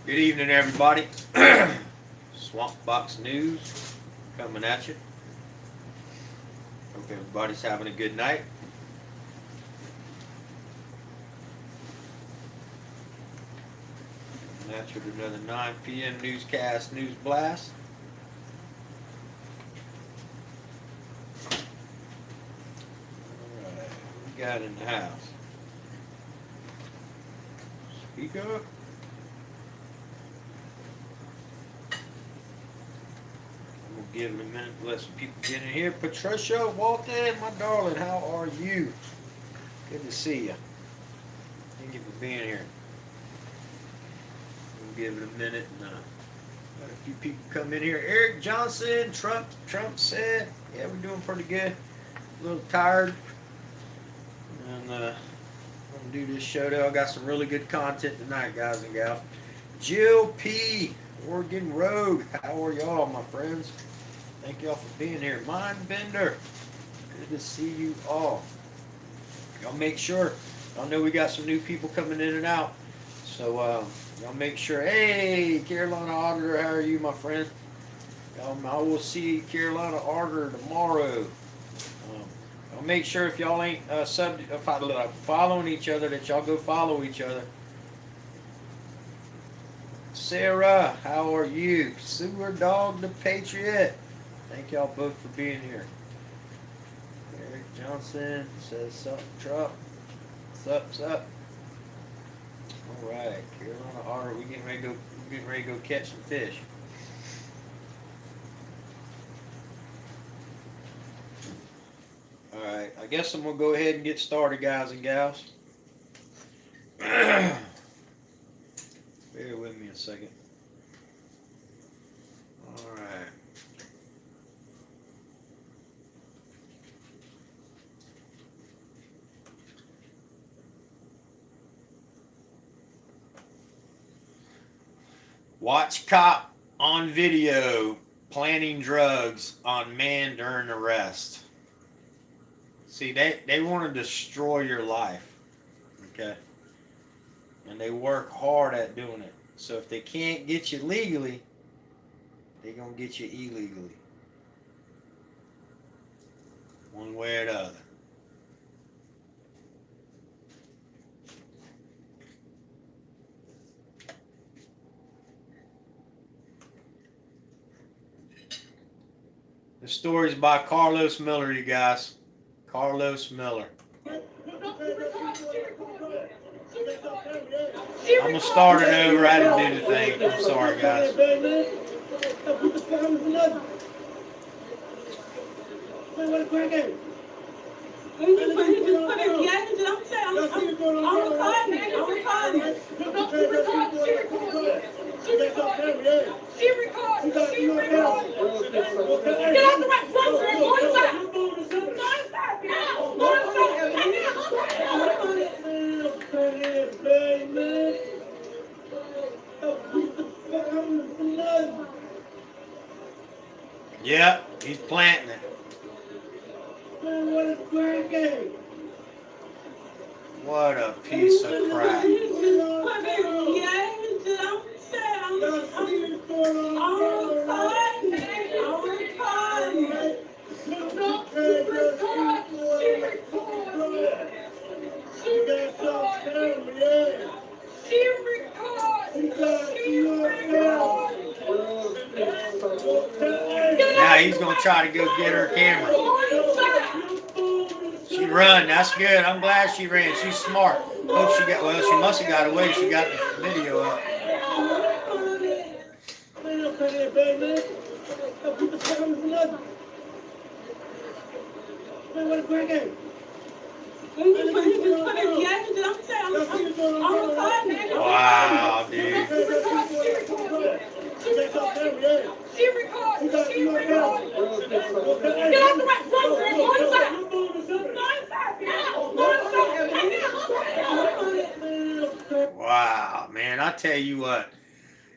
Good evening, everybody. Swamp Box News coming at you. Hope everybody's having a good night. Coming at you with another 9 p.m. newscast, news blast. All right, what we got in the house? Speak up. Give it a minute to let some people get in here. Patricia Walton, my darling, how are you? Good to see you. Thank you for being here. We'll give it a minute and let a few people come in here. Eric Johnson, Trump said, yeah, we're doing pretty good. A little tired. And I'm gonna do this show though. I got some really good content tonight, guys and gals. Jill P, Oregon Road, how are y'all, my friends? Thank y'all for being here. Mindbender, good to see you all. Y'all make sure, y'all know we got some new people coming in and out. So y'all make sure, hey, Carolina Auditor, how are you, my friend? I will see Carolina Auditor tomorrow. Y'all make sure if y'all ain't following each other, that y'all go follow each other. Sarah, how are you? Sewer Dog the Patriot. Thank y'all both for being here. Eric Johnson says, sup, Trump. Sup. All right, Carolina Auditor, we getting ready to go catch some fish. All right, I guess I'm gonna go ahead and get started, guys and gals. Bear with me a second. All right. Watch cop on video planting drugs on man during arrest. See, they want to destroy your life, okay? And they work hard at doing it. So if they can't get you legally, they're going to get you illegally. One way or the other. The story's by Carlos Miller, you guys. Carlos Miller. I'm going to start it over. I didn't do the thing. I'm sorry, guys. Yep, he's planting it. What a piece of crap. Now he's going to try to go get her camera. She run. That's good. I'm glad she ran. She's smart. Hope she got, well, she must have got away. She got the video up. Wow, dude. Wow, man, I tell you what,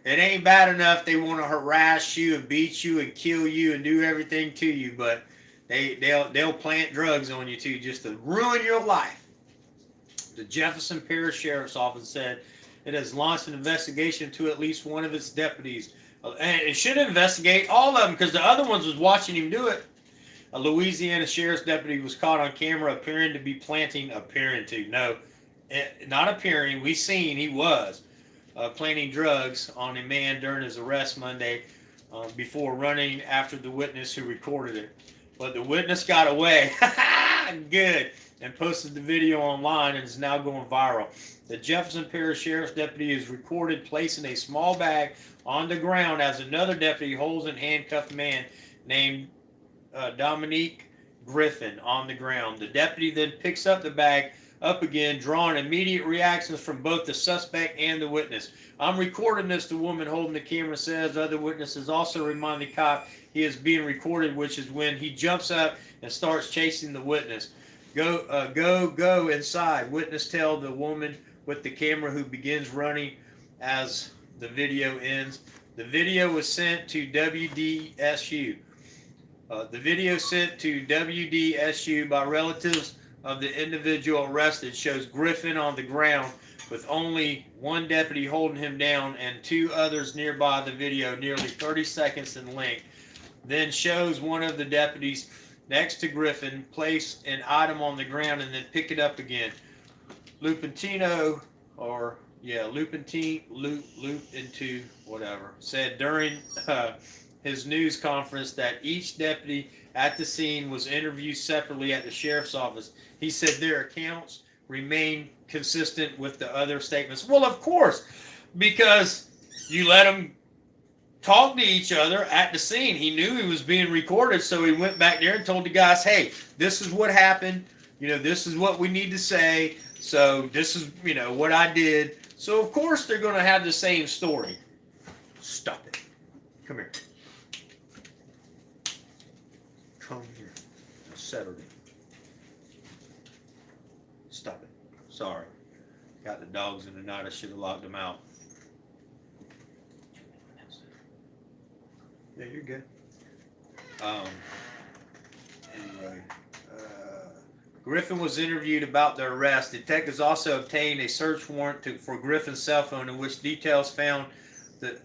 it ain't bad enough they want to harass you and beat you and kill you and do everything to you, but they'll plant drugs on you too, just to ruin your life. The Jefferson Parish Sheriff's Office said it has launched an investigation to at least one of its deputies. And it should investigate all of them because the other ones was watching him do it. A Louisiana sheriff's deputy was caught on camera appearing to be not appearing. We seen he was planting drugs on a man during his arrest Monday before running after the witness who recorded it. But the witness got away. Good. And posted the video online and is now going viral. The Jefferson Parish Sheriff's deputy is recorded placing a small bag on the ground as another deputy holds and handcuffed man named Dominique Griffin on the ground. The deputy then picks up the bag up again, drawing immediate reactions from both the suspect and the witness. I'm recording this, the woman holding the camera says. Other witnesses also remind the cop he is being recorded, which is when he jumps up and starts chasing the witness. Go inside. Witness tell the woman with the camera, who begins running as the video ends. The video was sent to WDSU. The video sent to WDSU by relatives of the individual arrested shows Griffin on the ground with only one deputy holding him down and two others nearby. The video, nearly 30 seconds in length, then shows one of the deputies next to Griffin place an item on the ground and then pick it up again. Lupentino said during his news conference that each deputy at the scene was interviewed separately at the sheriff's office. He said their accounts remain consistent with the other statements. Well, of course, because you let them talk to each other at the scene. He knew he was being recorded, so he went back there and told the guys, hey, this is what happened. This is what we need to say. So this is, what I did. So, of course, they're going to have the same story. Stop it. Come here. Come here. Settle it. Stop it. Sorry. Got the dogs in the night. I should have locked them out. Yeah, you're good. Anyway, Griffin was interviewed about the arrest. Detectives also obtained a search warrant for Griffin's cell phone, in which details found that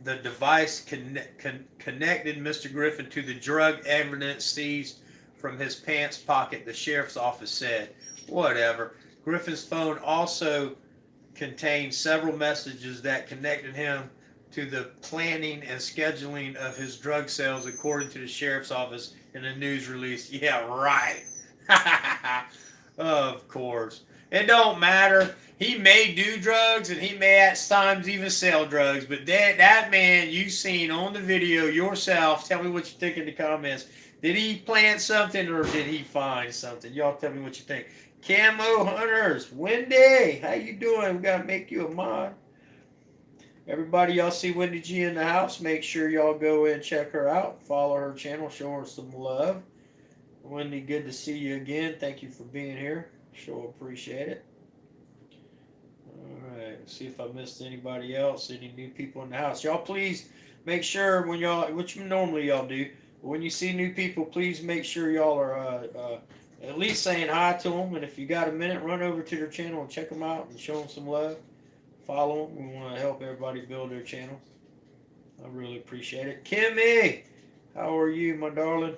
the device connected Mr. Griffin to the drug evidence seized from his pants pocket, the sheriff's office said. Whatever. Griffin's phone also contained several messages that connected him to the planning and scheduling of his drug sales, according to the sheriff's office in a news release. Yeah, right. Of course. It don't matter. He may do drugs and he may at times even sell drugs, but that man you seen on the video yourself, tell me what you think in the comments. Did he plant something or did he find something? Y'all tell me what you think. Camo Hunters, Wendy, how you doing? We got to make you a mod. Everybody, y'all see Wendy G in the house. Make sure y'all go and check her out. Follow her channel. Show her some love. Wendy, good to see you again. Thank you for being here. Sure appreciate it. All right. Let's see if I missed anybody else. Any new people in the house. Y'all please make sure when y'all, which normally y'all do, but when you see new people, please make sure y'all are at least saying hi to them. And if you got a minute, run over to their channel and check them out and show them some love. Follow them. We want to help everybody build their channels. I really appreciate it. Kimmy, how are you, my darling?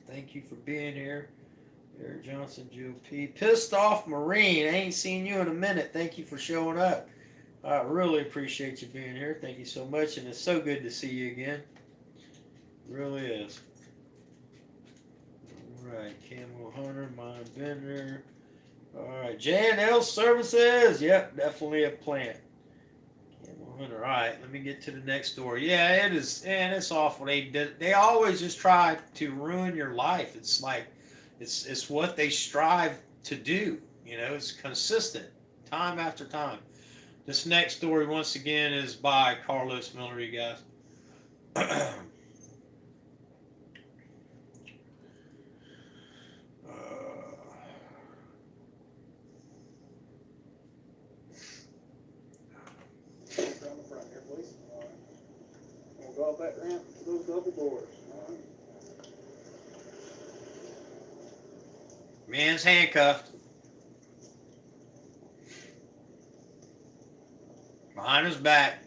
Thank you for being here. Eric Johnson, Joe P. Pissed Off Marine. I ain't seen you in a minute. Thank you for showing up. I really appreciate you being here. Thank you so much. And it's so good to see you again. It really is. All right. Camo Hunter, Mind Bender. All right, J&L Services. Yep, definitely a plant. All right, let me get to the next story. Yeah, it is, and it's awful. They always just try to ruin your life. It's like it's what they strive to do. It's consistent, time after time. This next story, once again, is by Carlos Miller, you guys. Go up that ramp to those double doors. Man's handcuffed. Behind his back.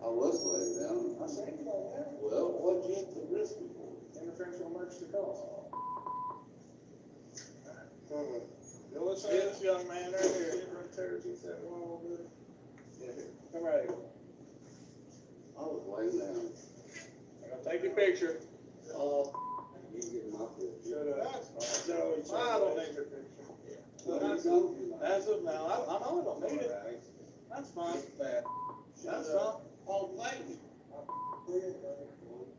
I was laying down. I think about that. Well, what'd you have to risk it for? Interference with emergency calls. Listen to this young man right here. He run tears against that wall over there. Yeah, here. Come right here. I was laying down. I'm gonna take your picture. You get my picture. Shut up. That's fine. No, I don't need your picture. That's it now. I know I don't need it. That's fine. That's fine. Oh, thank you.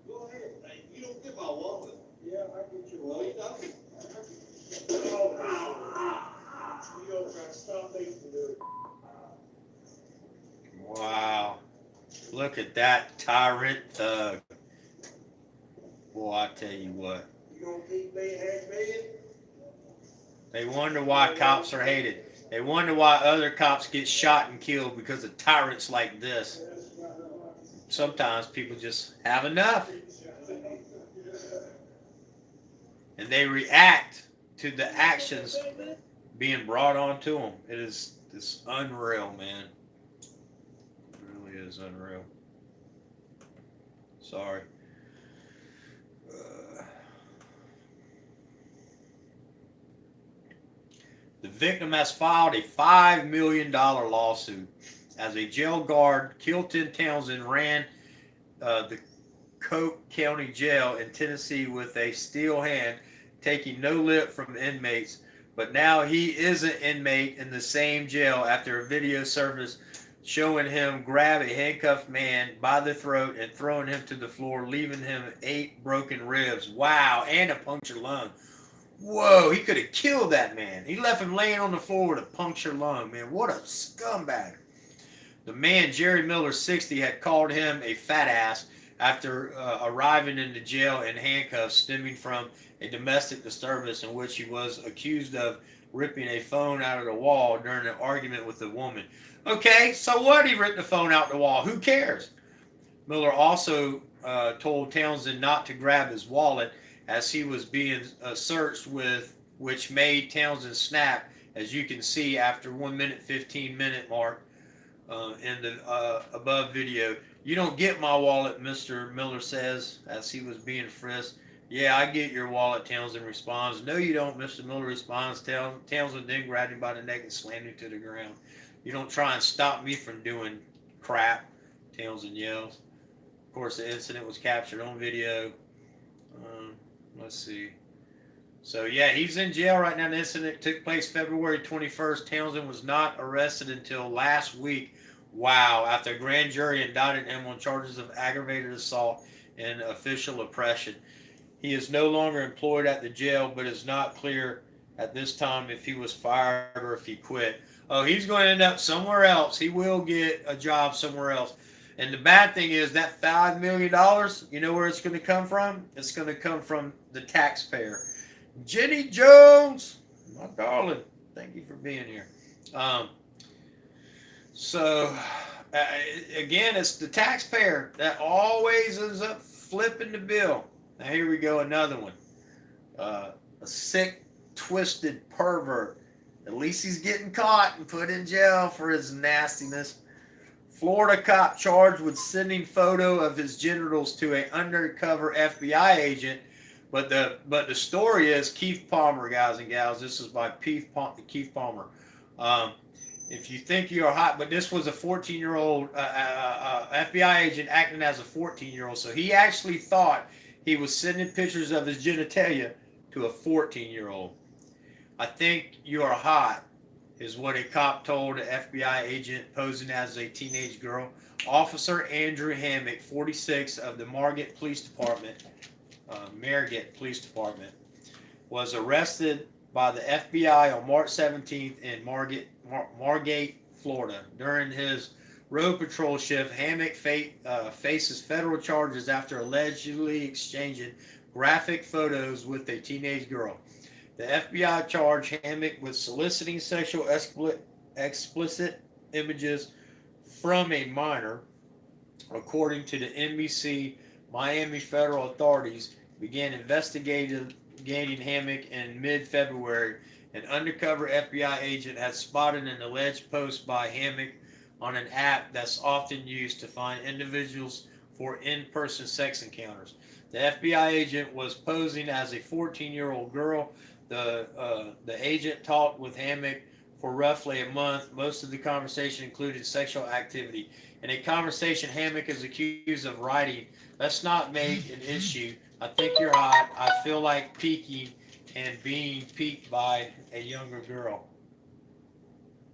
Go ahead. Hey, you don't get my wallet. Yeah, I get your wallet. No, you don't. You don't try to stop me from doing it. Wow. Look at that Tyrant thug. Boy, I tell you what. You gonna keep me happy? They wonder why cops are hated. They wonder why other cops get shot and killed because of tyrants like this. Sometimes people just have enough. And they react to the actions being brought on to them. It's unreal, man. It really is unreal. Sorry. The victim has filed a $5 million lawsuit as a jail guard. Kilton Townsend ran the Coke County Jail in Tennessee with a steel hand, taking no lip from inmates. But now he is an inmate in the same jail after a video surfaced showing him grab a handcuffed man by the throat and throwing him to the floor, leaving him 8 broken ribs. Wow, and a punctured lung. Whoa, he could have killed that man. He left him laying on the floor with a punctured lung, man. What a scumbag. The man, Jerry Miller, 60, had called him a fat ass after arriving in the jail in handcuffs stemming from a domestic disturbance in which he was accused of ripping a phone out of the wall during an argument with a woman. Okay, so what? He ripped the phone out the wall. Who cares? Miller also told Townsend not to grab his wallet as he was being searched, with which made Townsend snap, as you can see after 1 minute 15 minute mark in the above video. You don't get my wallet, Mr. Miller says, as he was being frisked. Yeah, I get your wallet, Townsend responds. No, you don't, Mr. Miller responds. Townsend then grabbed him by the neck and slammed him to the ground. You don't try and stop me from doing crap, Townsend yells. Of course, the incident was captured on video. Let's see. So, yeah, he's in jail right now. The incident took place February 21st. Townsend was not arrested until last week. Wow. After a grand jury indicted him on charges of aggravated assault and official oppression. He is no longer employed at the jail, but it's not clear at this time if he was fired or if he quit. Oh, he's going to end up somewhere else. He will get a job somewhere else. And the bad thing is that $5 million, you know where it's going to come from? It's going to come from the taxpayer. Jenny Jones, my darling, thank you for being here. Again, it's the taxpayer that always ends up flipping the bill. Now, here we go, another one. A sick, twisted pervert. At least he's getting caught and put in jail for his nastiness. Florida cop charged with sending photo of his genitals to an undercover FBI agent. But the story is Keith Palmer, guys and gals. This is by Keith Palmer. If you think you're hot, but this was a 14-year-old FBI agent acting as a 14-year-old. So he actually thought he was sending pictures of his genitalia to a 14-year-old. I think you are hot, is what a cop told an FBI agent posing as a teenage girl. Officer Andrew Hammock, 46, of the Margate Police Department, was arrested by the FBI on March 17th in Margate, Florida. During his road patrol shift, Hammock faces federal charges after allegedly exchanging graphic photos with a teenage girl. The FBI charged Hammock with soliciting sexual explicit images from a minor. According to the NBC, Miami federal authorities began investigating Hammock in mid-February. An undercover FBI agent had spotted an alleged post by Hammock on an app that's often used to find individuals for in-person sex encounters. The FBI agent was posing as a 14-year-old girl. The agent talked with Hammock for roughly a month. Most of the conversation included sexual activity. In a conversation, Hammock is accused of writing, "Let's not make an issue. I think you're hot. I feel like peeking and being peeked by a younger girl."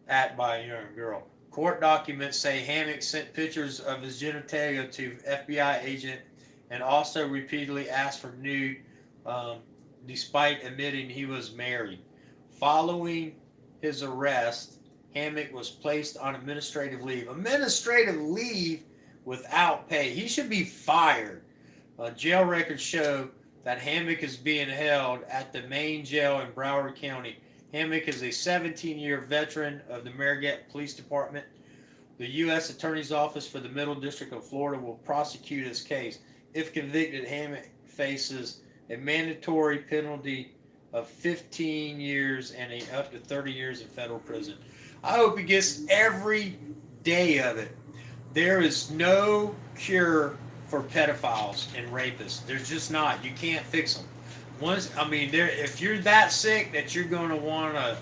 By a younger girl. Court documents say Hammock sent pictures of his genitalia to FBI agent and also repeatedly asked for nude, despite admitting he was married. Following his arrest, Hammock was placed on administrative leave. Administrative leave without pay. He should be fired. Jail records show that Hammock is being held at the main jail in Broward County. Hammock is a 17-year veteran of the Marietta Police Department. The U.S. Attorney's Office for the Middle District of Florida will prosecute his case. If convicted, Hammock faces a mandatory penalty of 15 years and up to 30 years in federal prison. I hope he gets every day of it. There is no cure for pedophiles and rapists. There's just not. You can't fix them. If you're that sick that you're going to want to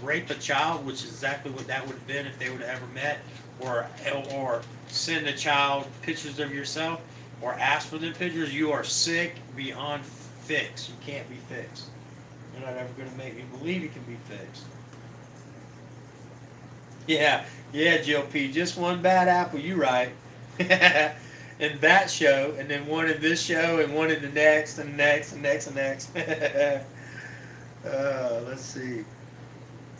rape a child, which is exactly what that would have been if they would have ever met, or send a child pictures of yourself, or ask for them pictures, you are sick beyond fix. You can't be fixed. You're not ever going to make me believe you can be fixed. Yeah, Jill P. Just one bad apple, you right. In that show, and then one in this show, and one in the next, and next, and next, and next. Let's see.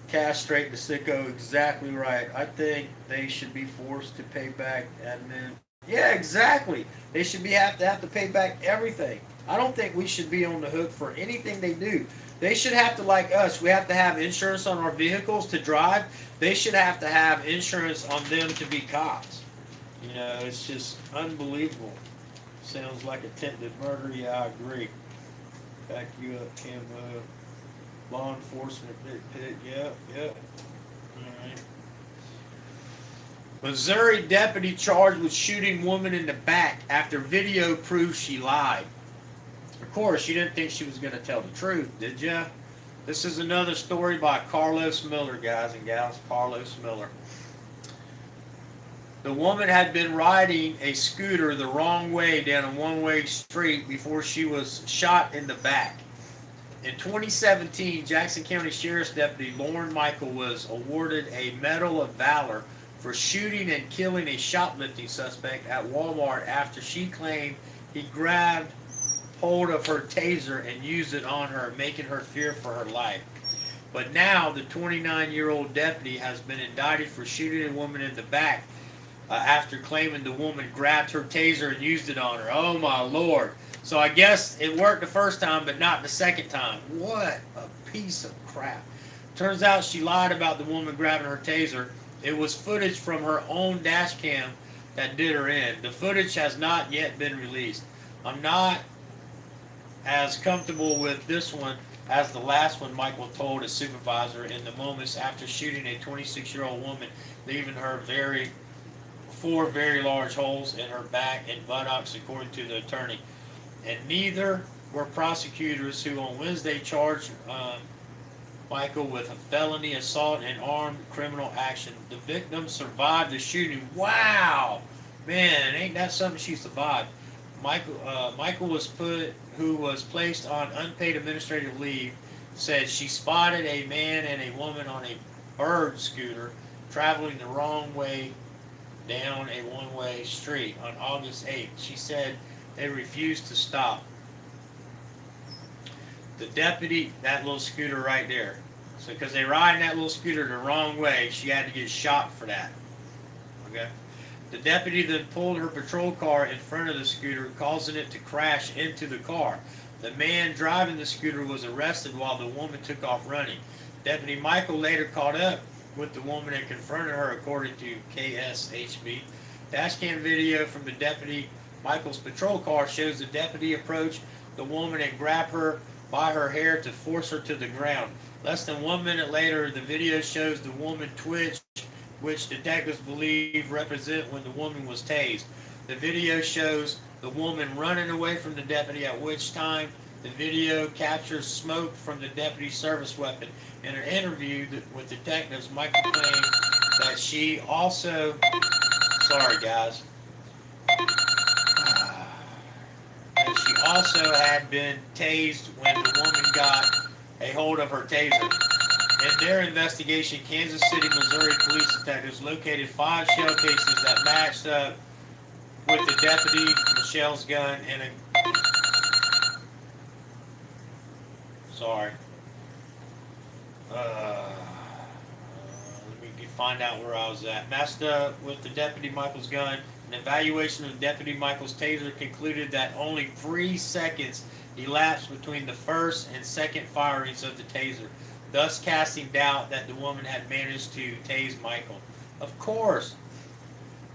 Castrate Mistico, exactly right. I think they should be forced to pay back admin. Yeah, exactly. They should have to pay back everything. I don't think we should be on the hook for anything they do. They should have to, like us, we have to have insurance on our vehicles to drive. They should have to have insurance on them to be cops. You know, it's just unbelievable. Sounds like attempted murder. Yeah, I agree. Back you up, Camo. Law enforcement pit. Yep. All right. Missouri deputy charged with shooting woman in the back after video proves she lied. Of course, you didn't think she was going to tell the truth, did ya? This is another story by Carlos Miller, guys and gals. Carlos Miller. The woman had been riding a scooter the wrong way down a one-way street before she was shot in the back. In 2017, Jackson County Sheriff's Deputy Lauren Michael was awarded a Medal of Valor for shooting and killing a shoplifting suspect at Walmart after she claimed he grabbed hold of her taser and used it on her, making her fear for her life. But now the 29-year-old deputy has been indicted for shooting a woman in the back after claiming the woman grabbed her taser and used it on her. Oh my Lord. So I guess it worked the first time, but not the second time. What a piece of crap. Turns out she lied about the woman grabbing her taser. It was footage from her own dash cam that did her in. The footage has not yet been released. I'm not as comfortable with this one as the last one, Michael told his supervisor in the moments after shooting a 26-year-old woman, leaving her four very large holes in her back and buttocks, according to the attorney. And neither were prosecutors who on Wednesday charged Michael with a felony assault and armed criminal action. The victim survived the shooting. Wow! Man, ain't that something she survived. Michael who was placed on unpaid administrative leave, said she spotted a man and a woman on a bird scooter traveling the wrong way down a one-way street on August 8th. She said they refused to stop. The deputy, that little scooter right there. So because they riding that little scooter the wrong way, she had to get shot for that. Okay? The deputy then pulled her patrol car in front of the scooter, causing it to crash into the car. The man driving the scooter was arrested while the woman took off running. Deputy Michael later caught up with the woman and confronted her, according to KSHB. Dashcam video from the Deputy Michael's patrol car shows the deputy approach the woman and grab her by her hair to force her to the ground. Less than 1 minute later, the video shows the woman twitch, which detectives believe represent when the woman was tased. The video shows the woman running away from the deputy, at which time the video captures smoke from the deputy's service weapon. In an interview with detectives, Michael claimed that she also, sorry guys, that she also had been tased when the woman got a hold of her taser. In their investigation, Kansas City, Missouri police detectives located 5 shell cases that matched up with the deputy Michelle's gun and a... Sorry. Let me find out where I was at. Matched up with the deputy Michael's gun. An evaluation of Deputy Michael's taser concluded that only 3 seconds elapsed between the first and second firings of the taser, thus casting doubt that the woman had managed to tase Michael. Of course,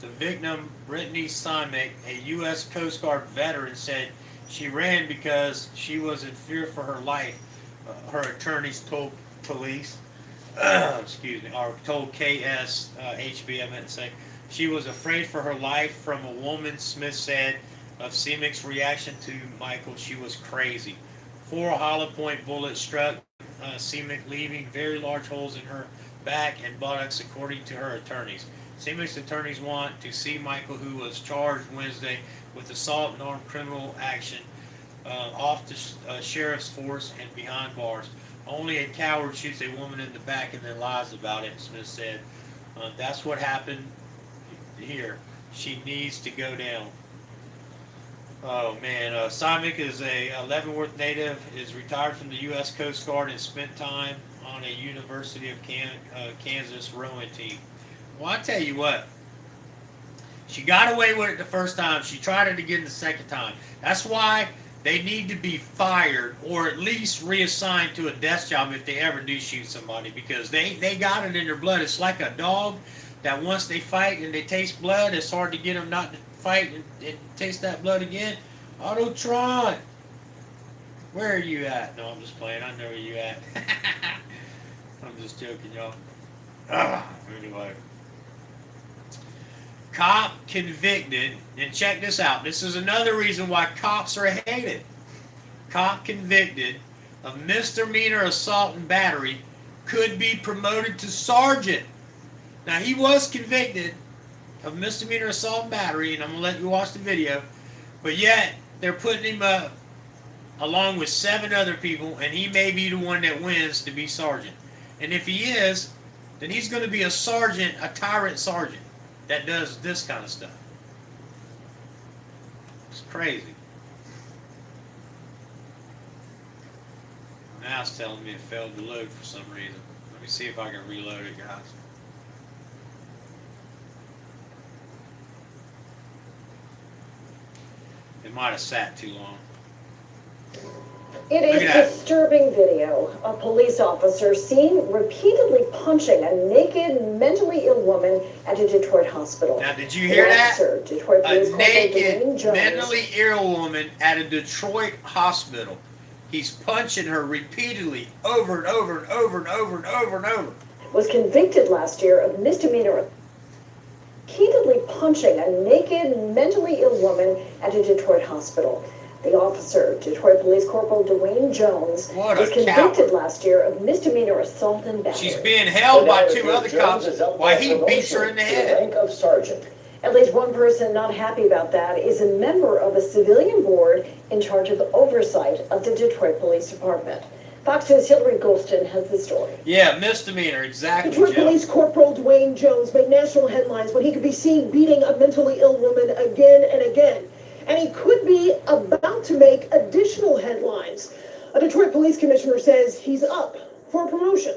the victim, Brittany Simic, a U.S. Coast Guard veteran, said she ran because she was in fear for her life. Her attorneys told police, excuse me, or told KSHB, I meant to say, she was afraid for her life from a woman. Smith said of Simic's reaction to Michael, she was crazy. 4 hollow point bullets struck Simic, leaving very large holes in her back and buttocks, according to her attorneys. Simic's attorneys want to see Michael, who was charged Wednesday with assault and armed criminal action, off the sheriff's force and behind bars. Only a coward shoots a woman in the back and then lies about it, Smith said. That's what happened here. She needs to go down. Oh man, Simic is a Leavenworth native, is retired from the U.S. Coast Guard and spent time on a University of Kansas rowing team. Well, I tell you what, she got away with it the first time. She tried it again the second time. That's why they need to be fired or at least reassigned to a desk job if they ever do shoot somebody, because they got it in their blood. It's like a dog that once they fight and they taste blood, it's hard to get them not to fight and taste that blood again. Autotron, where are you at? No, I'm just playing. I know where you at. I'm just joking, y'all. Anyway. Cop convicted, and check this out. This is another reason why cops are hated. Cop convicted of misdemeanor assault and battery could be promoted to sergeant. Now, he was convicted of misdemeanor assault and battery, and I'm going to let you watch the video, but yet they're putting him up along with 7 other people, and he may be the one that wins to be sergeant. And if he is, then he's going to be a sergeant, a tyrant sergeant that does this kind of stuff. It's crazy. Now it's telling me it failed to load for some reason. Let me see if I can reload it, guys. It might have sat too long. It is disturbing video. A police officer seen repeatedly punching a naked, mentally ill woman at a Detroit hospital. Now, did you hear that? Detroit Police a naked, mentally ill woman at a Detroit hospital. He's punching her repeatedly over and over and over and over and over and over. Was convicted last year of misdemeanor repeatedly punching a naked, mentally ill woman at a Detroit hospital. The officer, Detroit Police Corporal Dwayne Jones, was convicted last year of misdemeanor assault and battery. She's being held by 2 other cops while he beats her in the head. Rank of sergeant. At least one person not happy about that is a member of a civilian board in charge of oversight of the Detroit Police Department. Fox News' Hillary Golston has the story. Yeah, misdemeanor, exactly. Detroit Police Corporal Dwayne Jones made national headlines when he could be seen beating a mentally ill woman again and again. And he could be about to make additional headlines. A Detroit police commissioner says he's up for a promotion.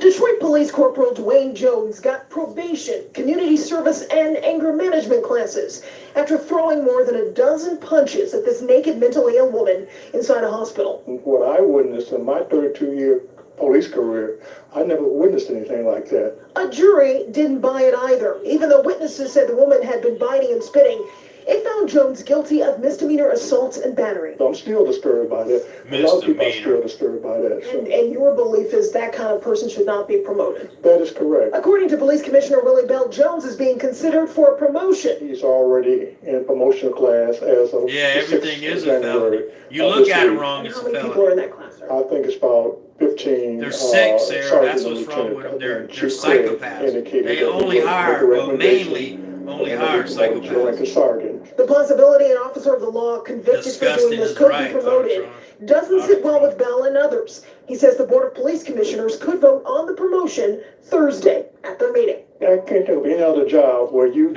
Detroit Police Corporal Dwayne Jones got probation, community service, and anger management classes after throwing more than a dozen punches at this naked mentally ill woman inside a hospital. What I witnessed in my 32-year police career, I never witnessed anything like that. A jury didn't buy it either, even though witnesses said the woman had been biting and spitting. It found Jones guilty of misdemeanor assault and battery. I'm still disturbed by that. A lot of people are still disturbed by that. So. And your belief is that kind of person should not be promoted? That is correct. According to Police Commissioner Willie Bell, Jones is being considered for a promotion. He's already in promotional class as of everything is a felony. You look at it wrong, it's a felony. How many people are in that class, sir? I think it's about 15. They're sick, Sarah. That's what's wrong with them. They're psychopaths. They only hire, well, mainly only hire psychopaths. The possibility an officer of the law convicted for doing this could be promoted doesn't sit well with Bell and others. He says the Board of Police Commissioners could vote on the promotion Thursday at their meeting. I can't think of any other job where you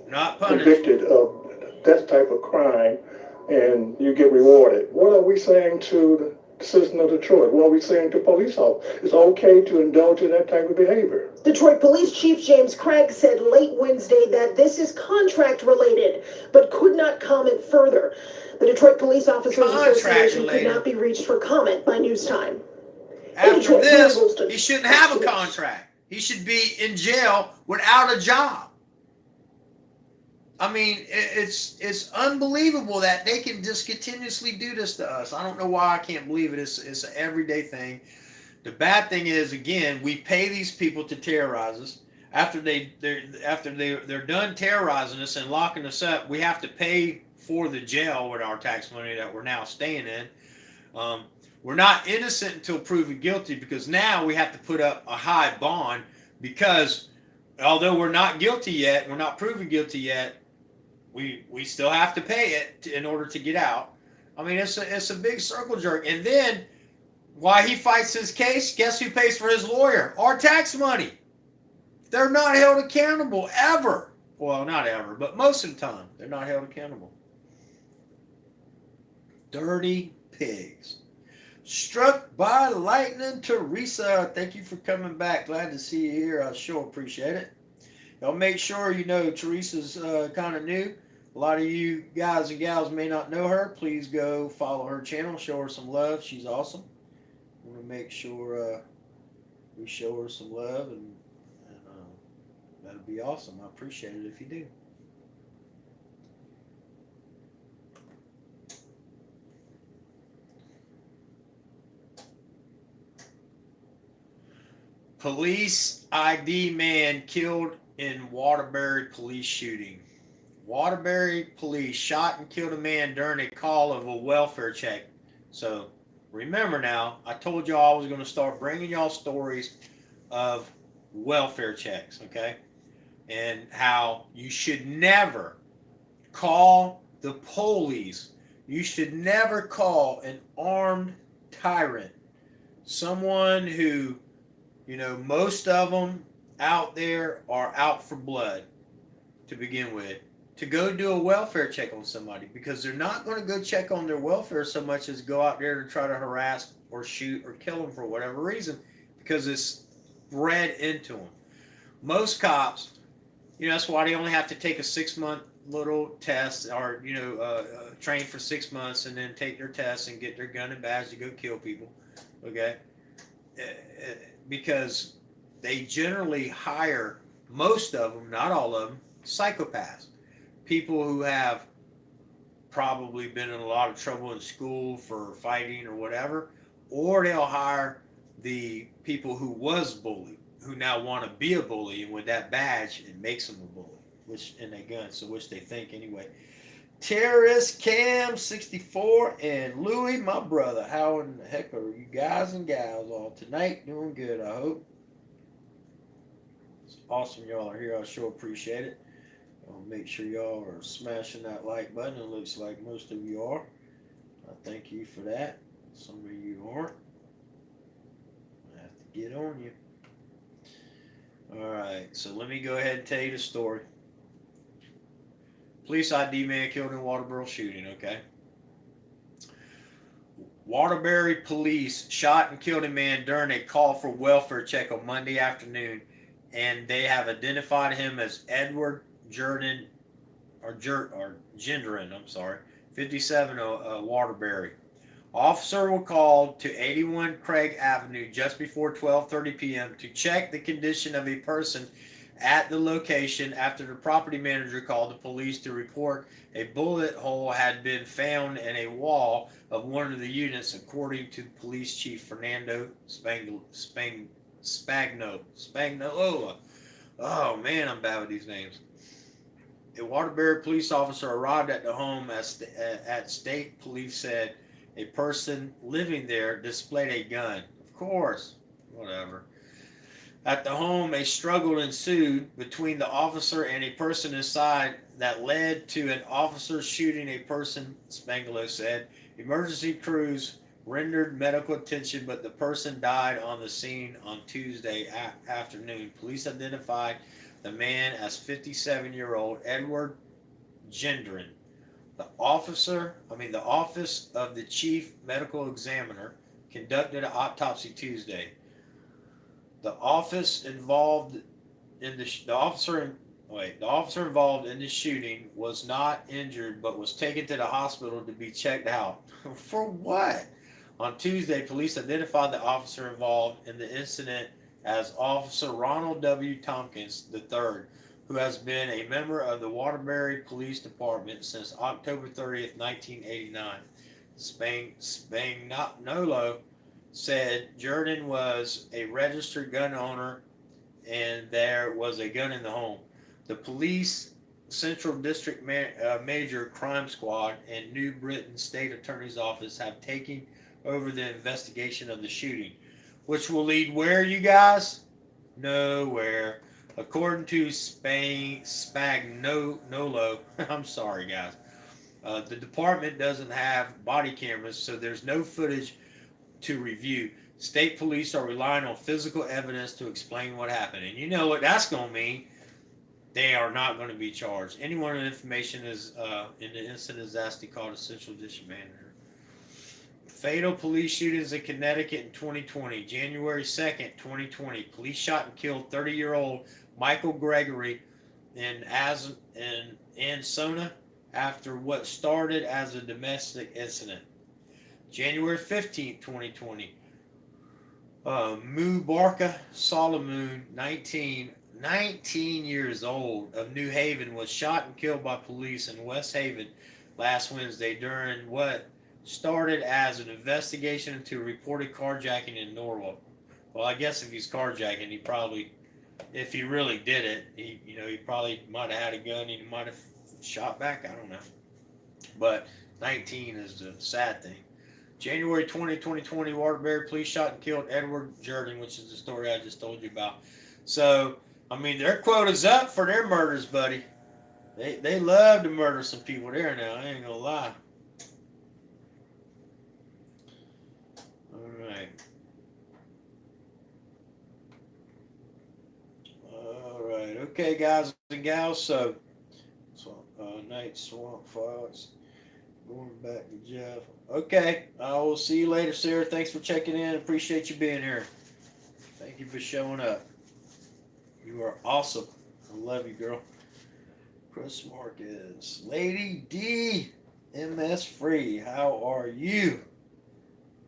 not get convicted of that type of crime and you get rewarded. What are we saying to the citizen of Detroit? What are we saying to police officers? It's okay to indulge in that type of behavior. Detroit Police Chief James Craig said late Wednesday that this is contract related, but could not comment further. The Detroit Police Officers Association could not be reached for comment by News Time. After this, he shouldn't have a contract. He should be in jail without a job. I mean, it's unbelievable that they can just continuously do this to us. I don't know why I can't believe it. It's an everyday thing. The bad thing is, again, we pay these people to terrorize us. After they're done terrorizing us and locking us up, we have to pay for the jail with our tax money that we're now staying in. We're not innocent until proven guilty, because now we have to put up a high bond, because although we're not guilty yet, we're not proven guilty yet, we still have to pay it in order to get out. I mean, it's a big circle jerk. And then while he fights his case, guess who pays for his lawyer? Our tax money. They're not held accountable ever. Well, not ever, but most of the time they're not held accountable. Dirty pigs. Struck by lightning, Teresa. Thank you for coming back. Glad to see you here. I sure appreciate it. Y'all make sure you know Teresa's kind of new. A lot of you guys and gals may not know her. Please go follow her channel. Show her some love. She's awesome. I want to make sure we show her some love, and that'll be awesome. I appreciate it if you do. Police ID man killed in Waterbury police shooting. Waterbury police shot and killed a man during a call of a welfare check. So remember now, I told y'all I was going to start bringing y'all stories of welfare checks, okay? And how you should never call the police. You should never call an armed tyrant. Someone who, you know, most of them out there are out for blood to begin with, to go do a welfare check on somebody, because they're not going to go check on their welfare so much as go out there to try to harass or shoot or kill them for whatever reason, because it's bred into them. Most cops, you know, that's why they only have to take a 6-month little test, or, you know, train for 6 months and then take their test and get their gun and badge to go kill people, okay? Because they generally hire, most of them, not all of them, psychopaths. People who have probably been in a lot of trouble in school for fighting or whatever, or they'll hire the people who was bullied, who now want to be a bully, and with that badge, it makes them a bully, which in their gun, so which they think anyway. Terrorist Cam 64 and Louie, my brother. How in the heck are you guys and gals all tonight? Doing good, I hope. It's awesome y'all are here. I sure appreciate it. I'll make sure y'all are smashing that like button. It looks like most of you are. I thank you for that. Some of you aren't. I have to get on you. Alright, so let me go ahead and tell you the story. Police ID man killed in Waterbury shooting, okay? Waterbury police shot and killed a man during a call for welfare check on Monday afternoon, and they have identified him as Edward Gendron, I'm sorry, 57, Waterbury. Officer were called to 81 Craig Avenue just before 12:30 p.m. to check the condition of a person at the location after the property manager called the police to report a bullet hole had been found in a wall of one of the units, according to Police Chief Fernando Spagnuolo. Oh man, I'm bad with these names. A Waterbury police officer arrived at the home at state police said a person living there displayed a gun. Of course, whatever. At the home, a struggle ensued between the officer and a person inside that led to an officer shooting a person, Spangolo said. Emergency crews rendered medical attention, but the person died on the scene on Tuesday afternoon. Police identified the man as 57-year-old Edward Gendron. The office of the chief medical examiner conducted an autopsy Tuesday. The officer involved in the shooting was not injured, but was taken to the hospital to be checked out. For what? On Tuesday, police identified the officer involved in the incident as Officer Ronald W. Tompkins III, who has been a member of the Waterbury Police Department since October 30th, 1989. Spagnuolo said Jordan was a registered gun owner and there was a gun in the home. The police Central District Major Crime Squad and New Britain State Attorney's Office have taken over the investigation of the shooting, which will lead where, you guys? Nowhere. According to Spagnuolo, I'm sorry, guys. The department doesn't have body cameras, so there's no footage to review. State police are relying on physical evidence to explain what happened. And you know what that's going to mean? They are not going to be charged. Anyone with information is in the incident is asked to call the Central District Manager. Fatal police shootings in Connecticut in 2020. January 2nd, 2020. Police shot and killed 30-year-old Michael Gregory in Ansona after what started as a domestic incident. January 15th, 2020. Mubaraka Solomon, 19 years old, of New Haven, was shot and killed by police in West Haven last Wednesday during what started as an investigation into reported carjacking in Norwalk. Well, I guess if he's carjacking, he probably, if he really did it, he probably might have had a gun. He might have shot back. I don't know. But 19 is the sad thing. January 20, 2020, Waterbury police shot and killed Edward Gendron, which is the story I just told you about. So, I mean, their quota's up for their murders, buddy. They love to murder some people there now. I ain't gonna lie. All right. Okay, guys and gals. So Night Swamp Fox. Going back to Jeff. Okay, I will see you later, Sarah. Thanks for checking in. Appreciate you being here. Thank you for showing up. You are awesome. I love you, girl. Chris Marquez. Lady D. MS Free. How are you?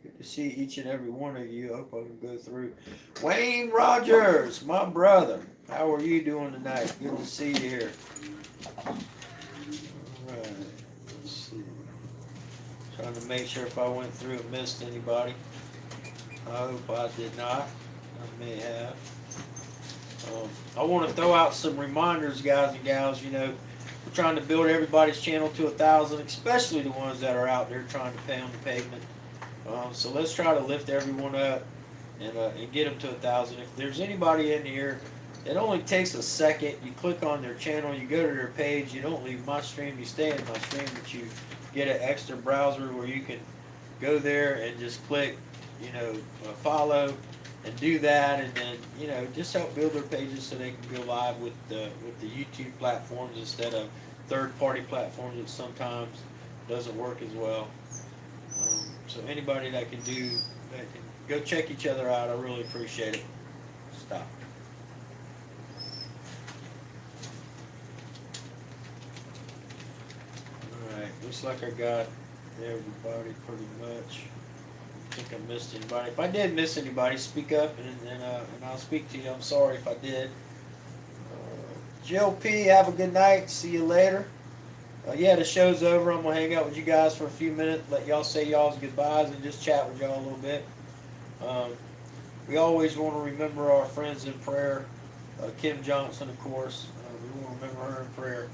Good to see each and every one of you. I hope I can go through. Wayne Rogers, my brother. How are you doing tonight? Good to see you here. All right. Let's see. Trying to make sure if I went through and missed anybody. I hope I did not. I may have. I want to throw out some reminders, guys and gals. You know, we're trying to build everybody's channel to 1,000, especially the ones that are out there trying to pound the pavement. So let's try to lift everyone up and get them to 1,000. If there's anybody in here, it only takes a second. You click on their channel, you go to their page. You don't leave my stream, you stay in my stream, but you get an extra browser where you can go there and just click, follow and do that, and then just help build their pages so they can go live with the YouTube platforms instead of third-party platforms that sometimes doesn't work as well. So anybody that can do that, can go check each other out. I really appreciate it. Stop. Alright, looks like I got everybody pretty much. I think I missed anybody. If I did miss anybody, speak up and I'll speak to you. I'm sorry if I did. Jill P, have a good night. See you later. Yeah, the show's over. I'm going to hang out with you guys for a few minutes, let y'all say y'all's goodbyes, and just chat with y'all a little bit. We always want to remember our friends in prayer. Kim Johnson, of course. We want to remember her in prayer.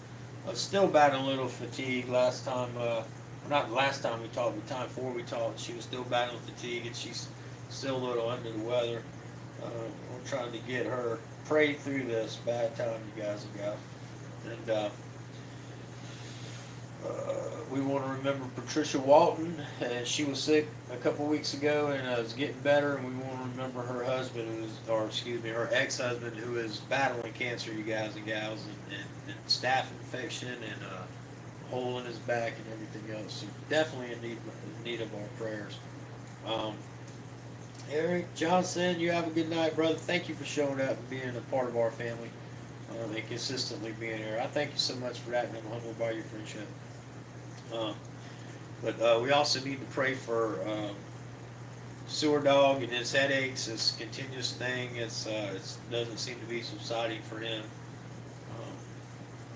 Still battling a little fatigue. Last time, not last time we talked, the time before we talked, she was still battling fatigue, and she's still a little under the weather. We're trying to get her prayed through this bad time, you guys and gals. And we want to remember Patricia Walton. She was sick a couple weeks ago and is getting better. And we want to remember her husband, her ex-husband, who is battling cancer, you guys and gals, and staph infection and a hole in his back and everything else. So definitely in need of our prayers. Eric Johnson, you have a good night, brother. Thank you for showing up and being a part of our family and consistently being here. I thank you so much for that, and I'm humbled by your friendship. But we also need to pray for Sewer Dog and his headaches. This continuous thing. It doesn't seem to be subsiding for him.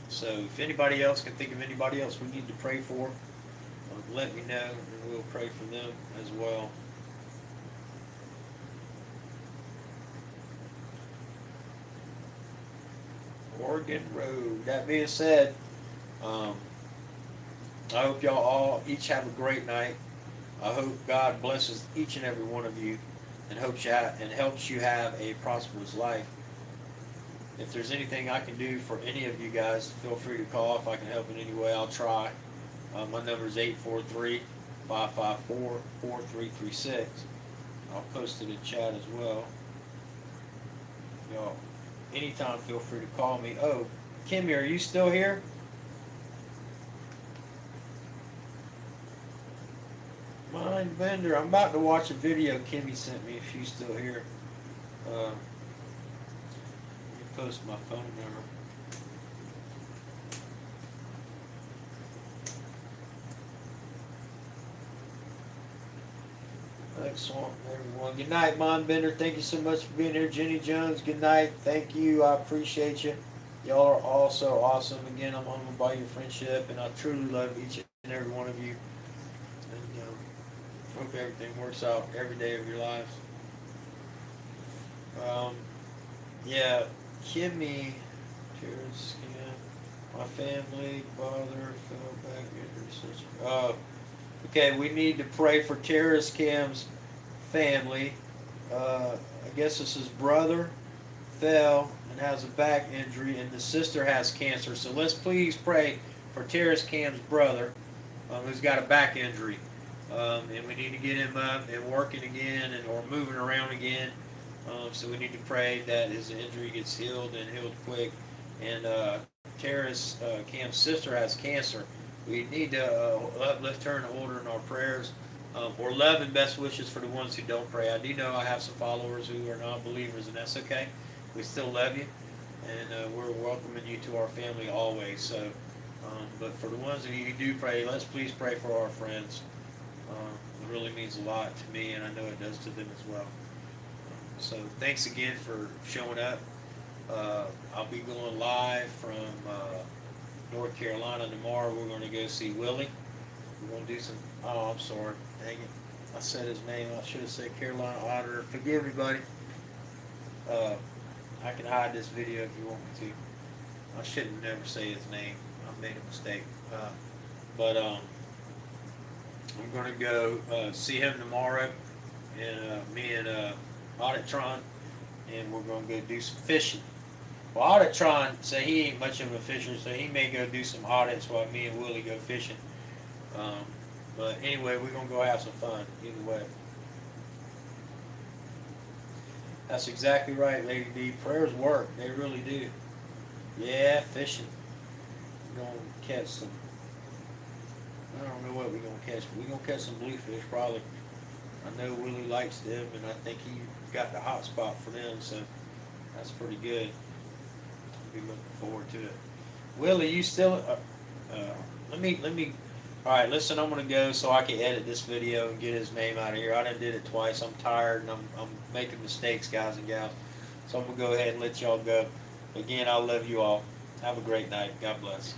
So if anybody else can think of anybody else we need to pray for, let me know, and we'll pray for them as well. Oregon Road. That being said, I hope y'all all each have a great night. I hope God blesses each and every one of you and helps you have a prosperous life. If there's anything I can do for any of you guys, feel free to call. If I can help in any way, I'll try. My number is 843-554-4336. I'll post it in chat as well. Y'all, anytime feel free to call me. Oh, Kimmy, are you still here? Mind Bender, I'm about to watch a video Kimmy sent me if she's still here. Let me post my phone number. Excellent, everyone. Good night, Mind Bender. Thank you so much for being here. Jenny Jones, good night. Thank you. I appreciate you. Y'all are all so awesome. Again, I'm humbled by your friendship, and I truly love each and every one of you. And hope everything works out every day of your lives. Yeah, Kimmy, tears, my family, father, fell back into such. Okay, we need to pray for Terrace Cam's family. I guess it's his brother fell and has a back injury, and the sister has cancer. So let's please pray for Terrace Cam's brother, who's got a back injury. And we need to get him up and working again or moving around again. So we need to pray that his injury gets healed and healed quick. And Terrace Cam's sister has cancer. We need to uplift her and hold her in our prayers. Or love and best wishes for the ones who don't pray. I do know I have some followers who are non-believers, and that's okay. We still love you, and we're welcoming you to our family always. So, but for the ones of you who do pray, let's please pray for our friends. It really means a lot to me, and I know it does to them as well. So thanks again for showing up. I'll be going live from North Carolina tomorrow. We're going to go see Willie. We're going to do some, oh, I'm sorry. Dang it. I said his name. I should have said Carolina Auditor. Forgive me, buddy. I can hide this video if you want me to. I shouldn't never say his name. I made a mistake. But I'm going to go see him tomorrow. And me and Auditron. And we're going to go do some fishing. Well, Auditron said he ain't much of a fisher, so he may go do some audits while me and Willie go fishing. But anyway, we're going to go have some fun either way. That's exactly right, Lady D. Prayers work. They really do. Yeah, fishing. We're going to catch some. I don't know what we're gonna catch. We're gonna catch some bluefish probably. I know Willie likes them, and I think he got the hot spot for them, so that's pretty good. I'll be looking forward to it. Willie, you still? Let me. All right, listen. I'm gonna go so I can edit this video and get his name out of here. I done did it twice. I'm tired and I'm making mistakes, guys and gals. So I'm gonna go ahead and let y'all go. Again, I love you all. Have a great night. God bless.